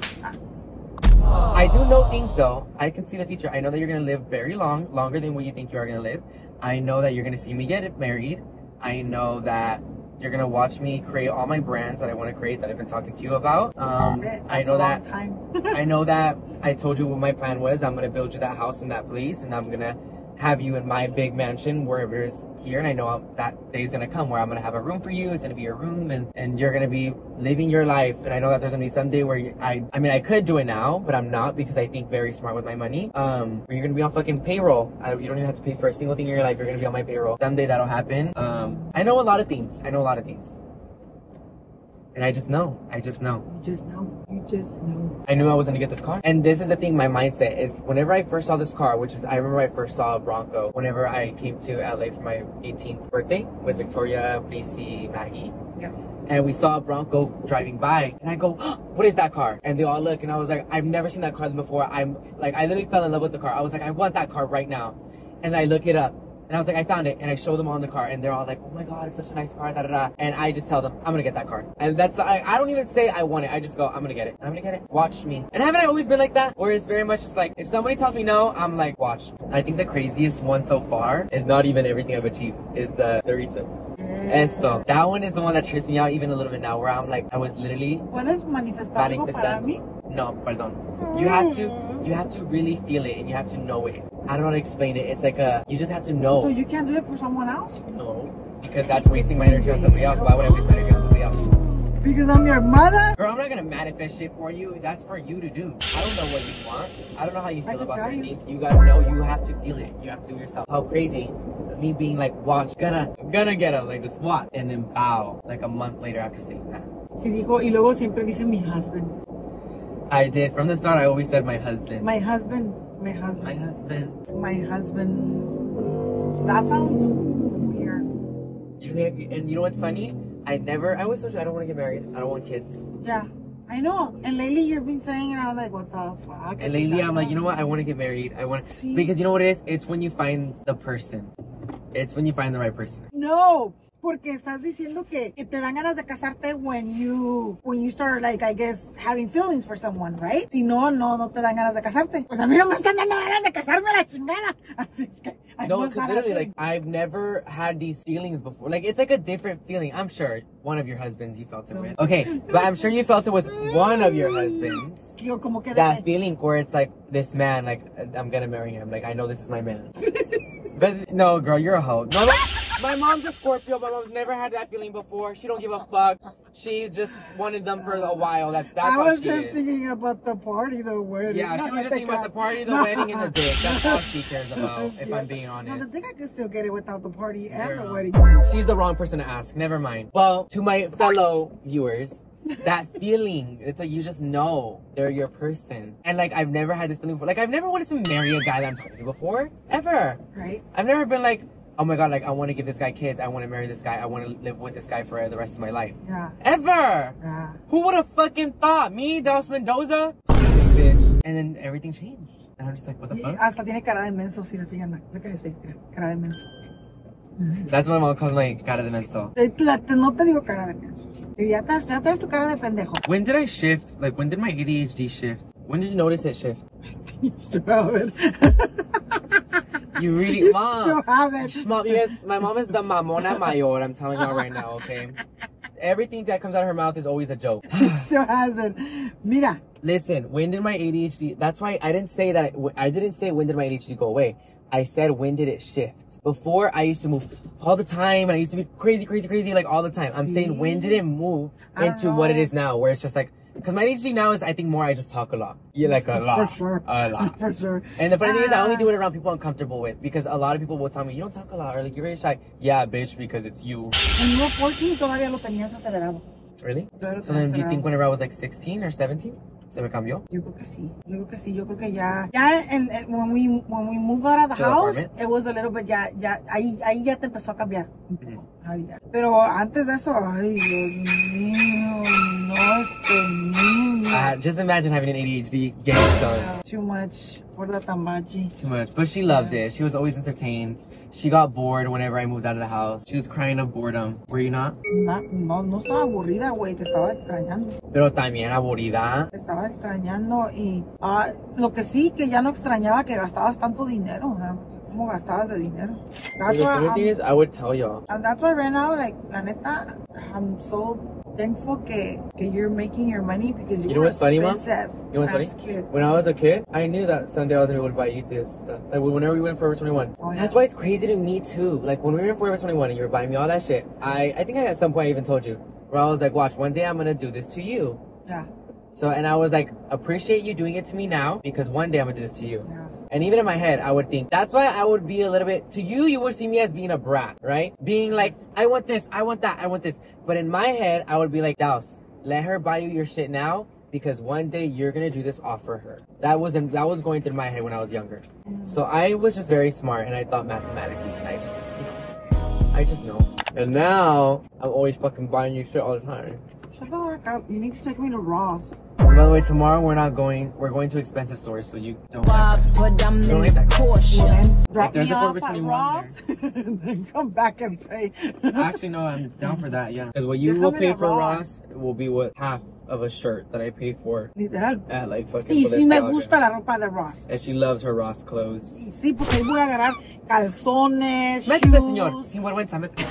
I do know things though. I can see the future. I know that you're gonna live very long, longer than what you think you are gonna live. I know that you're gonna see me get married. I know that you're gonna watch me create all my brands that I want to create that I've been talking to you about. I know that. I know that I told you what my plan was. I'm gonna build you that house in that place, and I'm gonna have you in my big mansion wherever it is here. And I know that day's gonna come where I'm gonna have a room for you. It's gonna be your room, and you're gonna be living your life. And I know that there's gonna be some day where I mean, I could do it now, but I'm not because I think very smart with my money. Where you're gonna be on fucking payroll. You don't even have to pay for a single thing in your life. You're gonna be on my payroll. Someday that'll happen. I know a lot of things. And I just know. You just know. I knew I was gonna get this car. And this is the thing, my mindset is whenever I first saw this car, which is, I remember I first saw a Bronco whenever I came to LA for my 18th birthday with Victoria, Lacey, Maggie. Yeah. And we saw a Bronco driving by, and I go, oh, what is that car? And they all look, and I was like, I've never seen that car before. I literally fell in love with the car. I was like, I want that car right now. And I look it up. And I was like, I found it, and I show them on the car, and they're all like, oh my god, it's such a nice car, da da da. And I just tell them, I'm gonna get that car. And that's, I don't even say I want it, I just go, I'm gonna get it. Watch me. And haven't I always been like that? Or it's very much just like, if somebody tells me no, I'm like, watch. I think the craziest one so far is not even everything I've achieved, is the recent. Esto. That one is the one that trips me out even a little bit now, where I'm like, I was literally ¿Puedes manifestar algo para mí? No, pardon. You have to really feel it, and you have to know it. I don't know how to explain it. It's like you just have to know. So you can't do it for someone else? No, because that's wasting my energy on somebody else. Why would I waste my energy on somebody else? Because I'm your mother? Girl, I'm not gonna manifest shit for you. That's for you to do. I don't know what you want. I don't know how you feel about certain things. You gotta know. You have to feel it. You have to do it yourself. How crazy. Me being like, watch, gonna get her, like just watch, and then bow, like a month later after saying that. Sí dijo, y luego siempre dice mi husband. I did. From the start, I always said my husband. My husband. That sounds weird. And you know what's funny? I always told you I don't want to get married. I don't want kids. Yeah, I know. And lately you've been saying, and I was like, what the fuck? And lately I'm like, you know what? I want to get married. Because you know what it is? It's when you find the person. It's when you find the right person. No. Porque estás diciendo que te dan ganas de casarte when you start, like, I guess, having feelings for someone, right? Si no te dan ganas de casarte. Pues a mí no me están dando ganas de casarme a la chingada. Así es que... No, because literally, like, I've never had these feelings before. Like, it's like a different feeling. I'm sure one of your husbands you felt it with. Okay, but I'm sure you felt it with one of your husbands. That feeling where it's like, this man, like, I'm gonna marry him. Like, I know this is my man. But no, girl, you're a hoe. No, my mom's a Scorpio. My mom's never had that feeling before. She don't give a fuck. She just wanted them for a while. That's I all was she just is. thinking about the party, the wedding. Yeah, she was just thinking about the party, the wedding, and the dick. That's all she cares about, if I'm being honest. No, the dick I could still get it without the party and the wedding. She's the wrong person to ask. Never mind. Well, to my fellow viewers, that feeling, it's like you just know they're your person. And like, I've never had this feeling before. Like, I've never wanted to marry a guy that I'm talking to before. Ever. Right. I've never been like, oh my god, like, I want to give this guy kids. I want to marry this guy. I want to live with this guy for the rest of my life. Yeah. Ever. Yeah. Who would have fucking thought? Me, Dos Mendoza? Bitch. And then everything changed. And I'm just like, what the fuck? Hasta tiene cara de menso, si se fijan. Look at his face. Cara de menso. That's what my mom calls my cara de menso. No te digo cara de menso. Ya traes tu cara de pendejo. When did I shift? Like, when did my ADHD shift? When did you notice it shift? You still have it. You really, You mom. still have it. Mom, yes, my mom is the mamona mayor. I'm telling y'all right now, okay? Everything that comes out of her mouth is always a joke. Still has it. Mira. Listen, when did my ADHD? That's why I didn't say that. I didn't say when did my ADHD go away. I said when did it shift? Before, I used to move all the time, and I used to be crazy, like all the time. I'm saying when did it move into what it is now, where it's just like, because my ADHD now is, I think, more I just talk a lot. Yeah, like a lot. For sure. A lot. For sure. And the funny thing is, I only do it around people I'm comfortable with, because a lot of people will tell me, you don't talk a lot, or like, you're very shy. Yeah, bitch, because it's you. When you were 14, todavía lo tenías acelerado. Really? So then do you think whenever I was like 16 or 17? ¿Se me cambió? Yo creo que sí. Yo creo que ya and when we moved out of the house, it was a little bit, ahí ya te empezó a cambiar un poco. Ay, ya. Pero antes de eso, ay, Dios mío, no, este niño. Just imagine having an ADHD gang son. Too much for the tambachi. Too much. But she loved it. She was always entertained. She got bored whenever I moved out of the house. She was crying of boredom. Were you not? No estaba aburrida, güey. Te estaba extrañando. Pero también aburrida. Te estaba extrañando y lo que sí que ya no extrañaba que gastabas tanto dinero. ¿Cómo gastabas de dinero? That's The why funny thing is, I would tell y'all. And that's why right now, like, la neta, I'm so thankful que you're making your money because you know were what's funny, Mom? expensive. You know what's funny? Kid. When I was a kid, I knew that someday I was gonna be able to buy you this stuff. Like whenever we went Forever 21. Oh, yeah. That's why it's crazy to me too. Like when we were in Forever 21 and you were buying me all that shit, I think at some point I even told you, where I was like, watch, one day I'm gonna do this to you. Yeah. So, and I was like, appreciate you doing it to me now because one day I'm gonna do this to you. Yeah. And even in my head, I would think, that's why I would be a little bit, to you, you would see me as being a brat, right? Being like, I want this, I want that, I want this. But in my head, I would be like, Daus, let her buy you your shit now because one day you're gonna do this off for her. That was going through my head when I was younger. So I was just very smart and I thought mathematically and I just, I just know. And now, I'm always fucking buying you shit all the time. Shut the fuck up. You need to take me to Ross. And by the way, tomorrow we're going to expensive stores, so you don't like that. Drop there's me a off Forever at 21 Ross and then come back and pay. Actually, no, I'm down for that, yeah. Because what you will pay for Ross will be what half of a shirt that I pay for Literal. at like fucking Y sí me Balenciaga. gusta la ropa de Ross. And she loves her Ross clothes. Y sí, porque voy a agarrar calzones, Métete, shoes, señor. Sin vergüenza, métete.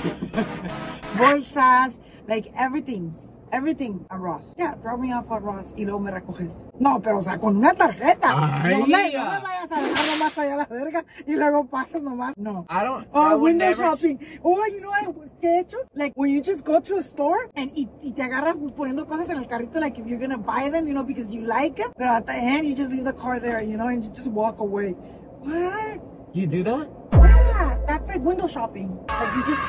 bolsas, like everything. Everything at Ross. Yeah, drop me off at Ross y luego me recoges. No, pero o sea, con una tarjeta. Ay, no me vayas a dejar nomás allá a la verga y luego pasas nomás. No. I don't. Oh, I would window never. shopping. Oh, you know ¿qué he hecho? Like when you just go to a store and te agarras poniendo cosas en el carrito, like if you're gonna buy them, you know, because you like them. But at the end, you just leave the car there, you know, and you just walk away. What? You do that? Yeah, that's like window shopping. Like you just,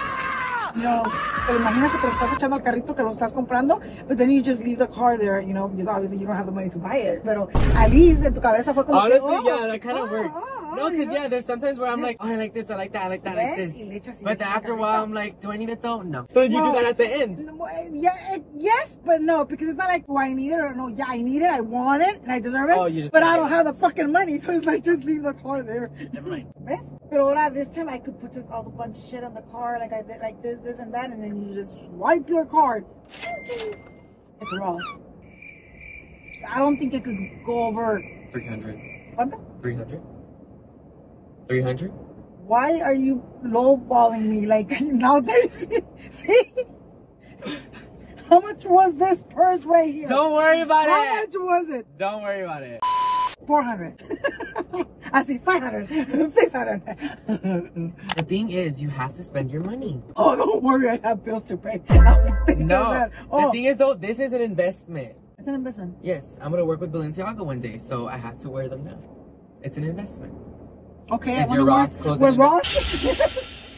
you know, te lo imaginas que te lo estás echando al carrito que lo estás comprando, but then you just leave the car there, you know, because obviously you don't have the money to buy it. Pero at least en tu cabeza fue como Honestly, que, yeah, that kind of works. No, because yeah, there's sometimes where I'm like, oh, I like this, I like that, I like that, I like this. But then after a while, I'm like, do I need it though? No. So you do that at the end? Yeah, yes, but no, because it's not like, do I need it or no? Yeah, I need it, I want it, and I deserve it. Oh, you just but I don't have the fucking money, so it's like, just leave the car there. Never mind. ¿Ves? Pero ahora, this time I could put just all the bunch of shit on the car, like I did, like this, and that, and then you just swipe your card. It's Ross. I don't think it could go over 300. ¿Cuánto? 300? 300? Why are you lowballing me like nowadays? See? How much was this purse right here? Don't worry about How it. much was it? Don't worry about it. 400. I see 500. 600. The thing is, you have to spend your money. Oh, don't worry, I have bills to pay. I'm thinking No. of that. The Oh, thing is, though, this is an investment. it's an investment. Yes, I'm gonna work with Balenciaga one day, so I have to wear them now. It's an investment. Okay, Is your Ross clothes an Ross?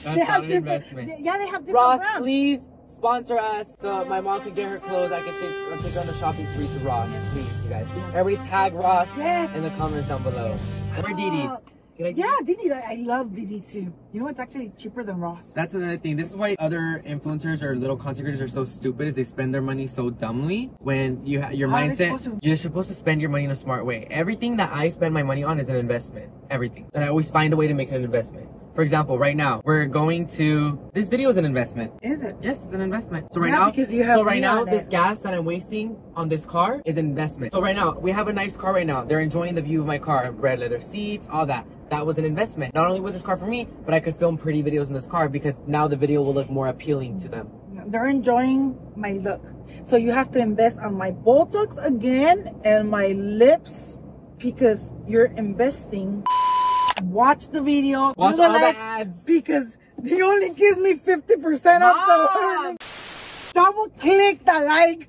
That's not an investment. Yeah, they have different Ross, brands. please sponsor us so my mom can get her clothes. I can take her on the shopping spree to Ross. Please, you guys. Everybody tag Ross Yes. in the comments down below. Or Didi's. You like Yeah, Didi. I love Didi too. You know, it's actually cheaper than Ross. That's another thing. This is why other influencers or little content creators are so stupid, is they spend their money so dumbly. When you your How are they mindset, supposed to? you're supposed to spend your money in a smart way. Everything that I spend my money on is an investment. Everything. And I always find a way to make it an investment. For example, right now, we're going to, this video is an investment. Is it? Yes, it's an investment. So right Yeah, now, because you have me on this it. gas that I'm wasting on this car is an investment. So right now, we have a nice car right now. They're enjoying the view of my car, red leather seats, all that. That was an investment. Not only was this car for me, but I could film pretty videos in this car because now the video will look more appealing to them. They're enjoying my look. So you have to invest on my Botox again and my lips because you're investing. Watch the video. Watch do the all the likes, ads. because they only gives me 50% off the earnings. Double click the like.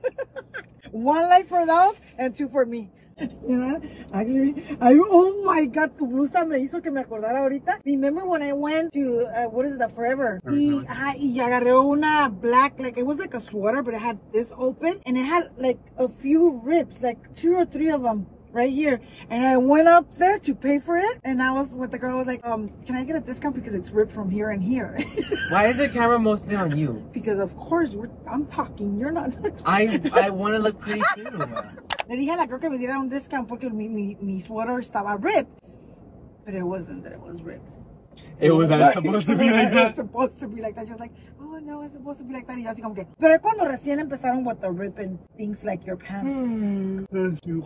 1 like for those and 2 for me. You know, actually, oh my God, tu blusa me hizo que me acordara ahorita. Remember when I went to, what is it, Forever? Y agarré una black, like, it was like a sweater, but it had this open, and it had like a few rips, like 2 or 3 of them right here. And I went up there to pay for it, and I was with the girl, I was like, can I get a discount because it's ripped from here and here? Why is the camera mostly on you? Because of course, I'm talking, you're not talking. I want to look pretty too. Le dije a la girl que me diera un discount porque mi sweater estaba ripped. But it wasn't that it was ripped. It was supposed to be like that. It's supposed to be like that. She was like, oh no, it's supposed to be like that. Y yo así como que, pero es cuando recién empezaron with the ripping things like your pants.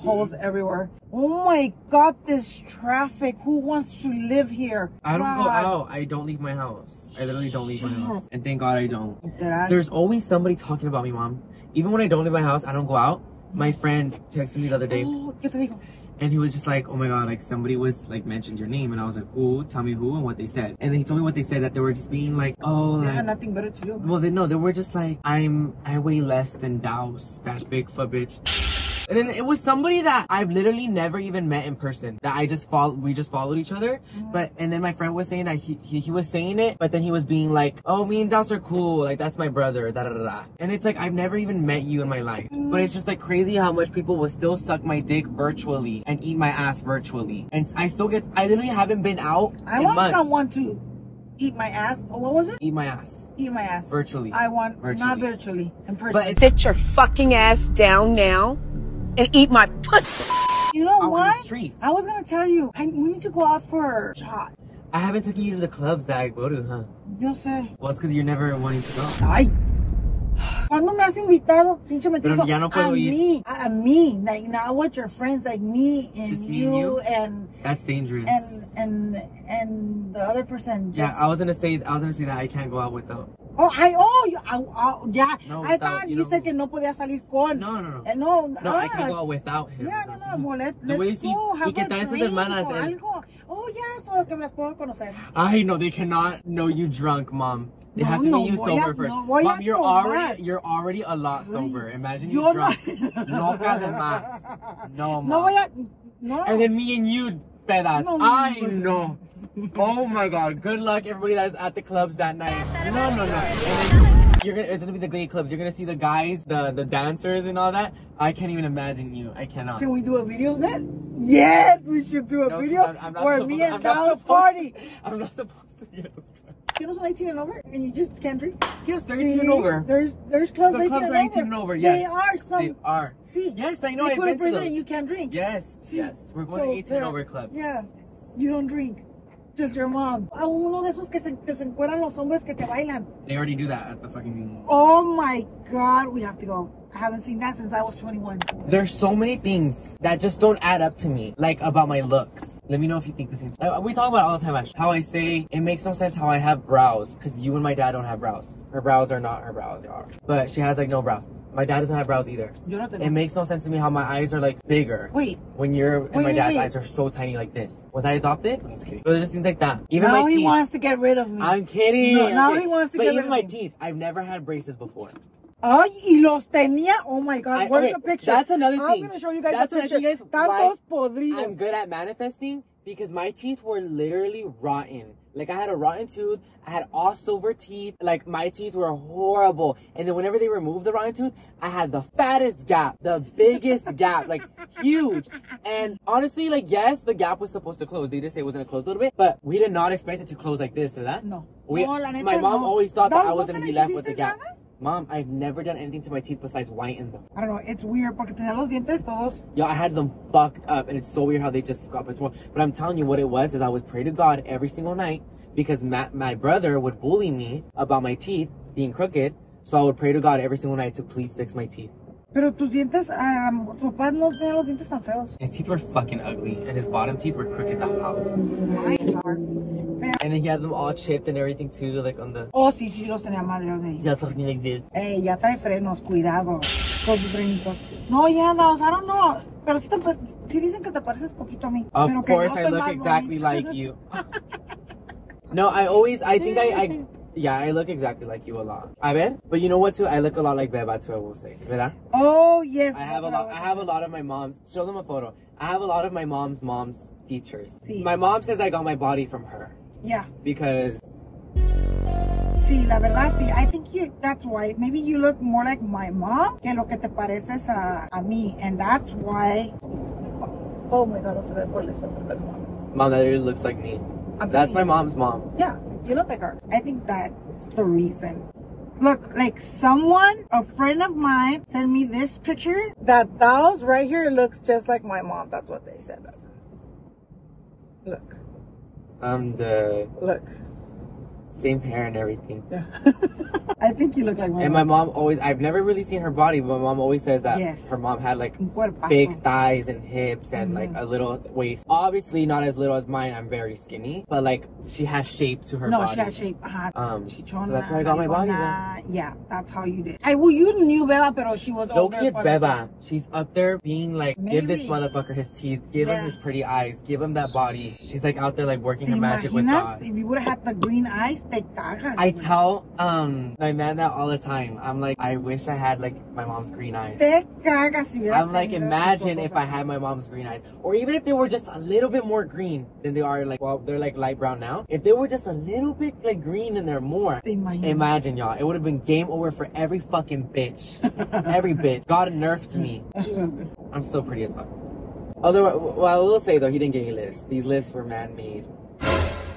Holes everywhere. Oh my God, this traffic. Who wants to live here? I don't go out. I don't leave my house. I literally don't leave my house. And thank God I don't. There's always somebody talking about me, Mom. Even when I don't leave my house, I don't go out. My friend texted me the other day. Oh, ¿qué te dijo? And he was just like, oh my God, like somebody was like mentioned your name. And I was like, who? Tell me who and what they said. And then he told me what they said, that they were just being like, oh, They like, had nothing better to do. well, they were just like, I weigh less than Daos, that Bigfoot bitch. And then it was somebody that I've literally never even met in person, that we just followed each other. But, and then my friend was saying that he was saying it, but then he was being like, oh, me and Daos are cool. Like, that's my brother, da da da da. And it's like, I've never even met you in my life. But it's just like crazy how much people will still suck my dick virtually and eat my ass virtually. And I literally haven't been out I in want months. someone to eat my ass. Oh, what was it? Eat my ass. Eat my ass. Virtually. I want, Virtually. not virtually, in person. But it's Sit your fucking ass down now and eat my pussy. You know out in what? the street. I was gonna tell you, we need to go out for a shot. I haven't taken you to the clubs that I go to, huh? Yo sé. Well, it's because you're never wanting to go. Ay. ¿Cuándo me has invitado? Pinche Pero mentiroso. ya no puedo ir. A mí. Like, not with your friends, like me and Just me and you? and That's dangerous. and the other person. Just... Yeah, I was gonna say that I can't go out without. Yeah. No, I thought you said que no podía salir con. No. No, I can go out without him. Yeah, no. Well, let's go have y que a tal sus drink hermanas. o algo. Oh, yeah, so que me las puedo conocer. I know they cannot know you drunk, Mom. They have to No, get you voy a- sober first. no voy a Mom, you're tomar. already a lot sober. Imagine you Yo drunk. Loca de más. No, Mom. No voy a... No. And then me and you, pedas. No. I know. Oh my God. Good luck, everybody that's at the clubs that night. No. And then it's gonna be the gay clubs. You're gonna see the guys, the dancers and all that. I can't even imagine you. I cannot. Can we do a video of that? Yes, we should do a No, video I'm not where supposed- me and I'm not Daos supposed- party. I'm not supposed to be at those clubs. You know, 18 and over, and you just can't drink. Yes, they're See? 18 and over. There's clubs, The 18, clubs and are 18 and over, yes. They are some. They are. See, Yes, I know. They I've put been a to prison those. and you can't drink. Yes, See? yes. We're going to 18 and over clubs. Yeah, you don't drink. Just your mom. A uno de esos que se encueran los hombres que te bailan. They already do that at the fucking... Oh my God, we have to go. I haven't seen that since I was 21. There's so many things that just don't add up to me, like about my looks. Let me know if you think the same. We talk about it all the time, Ash. How I say it makes no sense how I have brows, because you and my dad don't have brows. Her brows are not her brows, they are. But she has like no brows. My dad doesn't have brows either. Yo no tengo. It makes no sense to me how my eyes are like bigger. Wait. When you're and my dad's wait. eyes are so tiny like this. Was I adopted? I'm just kidding. But there's just things like that. Even Now my teeth. he wants to get rid of me. I'm kidding. No, now Okay. he wants to but get even rid my of me. teeth. I've never had braces before. Ay, y los tenía. Oh my God, where's Okay, the picture? That's another thing. I'm gonna show you guys That's the what I picture. think, guys, Tantos why podridos. I'm good at manifesting, because my teeth were literally rotten. Like, I had a rotten tooth. I had all silver teeth. Like, my teeth were horrible. And then whenever they removed the rotten tooth, I had the fattest gap, the biggest gap, like huge. And honestly, like, yes, the gap was supposed to close. They did say it was going to close a little bit, but we did not expect it to close like this or that. No. We, No, la neta, my mom no. always thought that I ¿No was te going to be left with the hiciste gap. nada? Mom, I've never done anything to my teeth besides whiten them. I don't know, it's weird porque tenía los dientes todos. Yo, I had them fucked up, and it's so weird how they just got much more. But I'm telling you what it was, is I would pray to God every single night, because my brother would bully me about my teeth being crooked. So I would pray to God every single night to please fix my teeth. Pero tus dientes, tu papá no tenía los dientes tan feos. His teeth were fucking ugly, and his bottom teeth were crooked the house. Mine are. And then he had them all chipped and everything too, like on the... Oh, sí, los tenía madreos de ahí. Yeah, something like this. Ya trae frenos, cuidado con sus frenitos. No, ya, Daos, I don't know. Pero sí dicen que te pareces poquito a mí. Of pero que course, yo I estoy look más exactly bonita. like you. No, I think yeah, I look exactly like you a lot. A ver? But you know what too? I look a lot like Beba too, I will say. ¿Verdad? Oh, yes. I have a lot of my mom's. Show them a photo. I have a lot of my mom's features. Sí. My mom says I got my body from her. Yeah. Because... Sí, la verdad, sí. I think that's why. Maybe you look more like my mom que lo que te pareces a mí. And that's why... Oh my God, no se ve por el Mom, that really looks like me. That's my mom's mom. Yeah, you look like her. I think that's the reason. Look, like someone, a friend of mine, sent me this picture. That dolls right here looks just like my mom. That's what they said. Look. Look. Same hair and everything. Yeah. I think you look like my mom. And my mom always, I've never really seen her body, but my mom always says that her mom had like big thighs and hips and like a little waist. Obviously not as little as mine, I'm very skinny, but like she has shape to her body. No, she has shape. So that's why I got my body then. Yeah, that's how you did. Well, you knew Beba, but she was older. No, it's Beba. She's up there being like, give this motherfucker his teeth, give him his pretty eyes, give him that body. She's like out there like working her magic with God. If you would have had the green eyes, te cagas. I tell my man that all the time. I'm like, I wish I had like my mom's green eyes. Te cagas. I'm like, imagine if I had my mom's green eyes, or even if they were just a little bit more green than they are. Like, well, they're like light brown now. If they were just a little bit like green and they're more, imagine y'all, it would have been game over for every fucking bitch. Every bitch. God nerfed me. I'm still pretty as fuck. Although, well, I will say though, he didn't get any lifts. These lifts were man-made.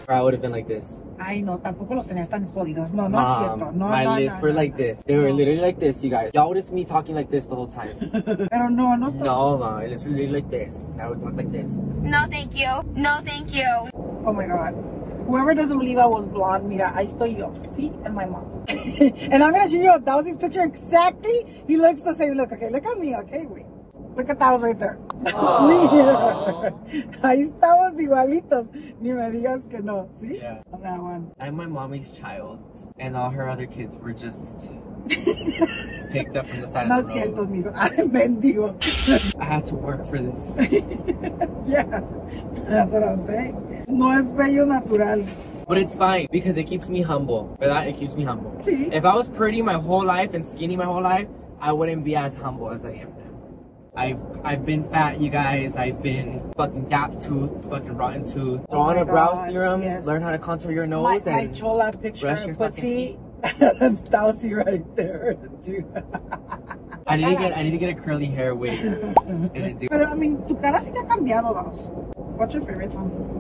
Or I would have been like this. Ay, no, tampoco los tenías tan jodidos. No, no Mom, es cierto. No, my lips were like this. They were literally like this, you guys. Y'all would have seen me talking like this the whole time. Pero no, no. No, Mom, it was really like this. Now we talk like this. No, thank you. No, thank you. Oh my God. Whoever doesn't believe I was blonde, mira, ahí estoy yo. See? And my mom. And I'm going to show you that was his picture exactly. He looks the same. Look, okay, look at me, okay? Wait. Look at that was right there. Ahí estamos igualitos. Ni me digas que no. See? Yeah. On that one. I'm my mommy's child. And all her other kids were just picked up from the side of the road. No cierto, amigo. Ay, mendigo. I had to work for this. Yeah. That's what I'm saying. No es bello natural. But it's fine because it keeps me humble. For that, it keeps me humble. Sí. If I was pretty my whole life and skinny my whole life, I wouldn't be as humble as I am now. I've been fat, you guys. I've been fucking gap tooth, fucking rotten tooth. Throw on a brow serum, learn how to contour your nose, my chola picture, brush your fucking teeth. That's Dowsy right there, too. I need to get a curly hair wig. Pero I mean, tu cara sí te ha cambiado, Daos. What's your favorite song?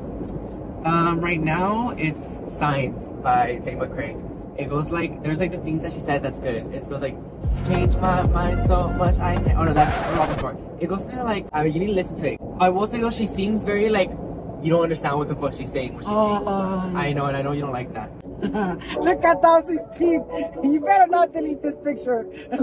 Right now it's Signs by Tate McRae. It goes like, there's like the things that she says that's good. It goes like, change my mind so much I can't. Oh no, that's Robin Sport. It goes kind of like, I mean, you need to listen to it. I will say though, she sings very like, you don't understand what the fuck she's saying when she sings. I know, and I know you don't like that. Look at Dowsy's teeth. You better not delete this picture. Get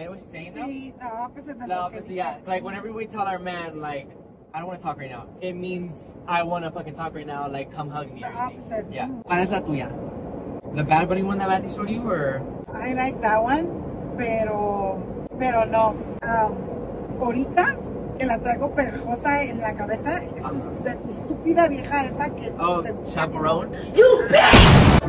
what she's saying though? Sí, the opposite. The opposite, yeah. Like whenever we tell our man, like, I don't want to talk right now, it means I want to fucking talk right now, like come hug me. The opposite. Yeah. ¿Cuál es la tuya? The Bad Bunny one that Matty showed you, or? I like that one, pero no. Ahorita que la traigo pegajosa en la cabeza, es de tu estúpida vieja esa que... Oh, Chaperone? You bitch!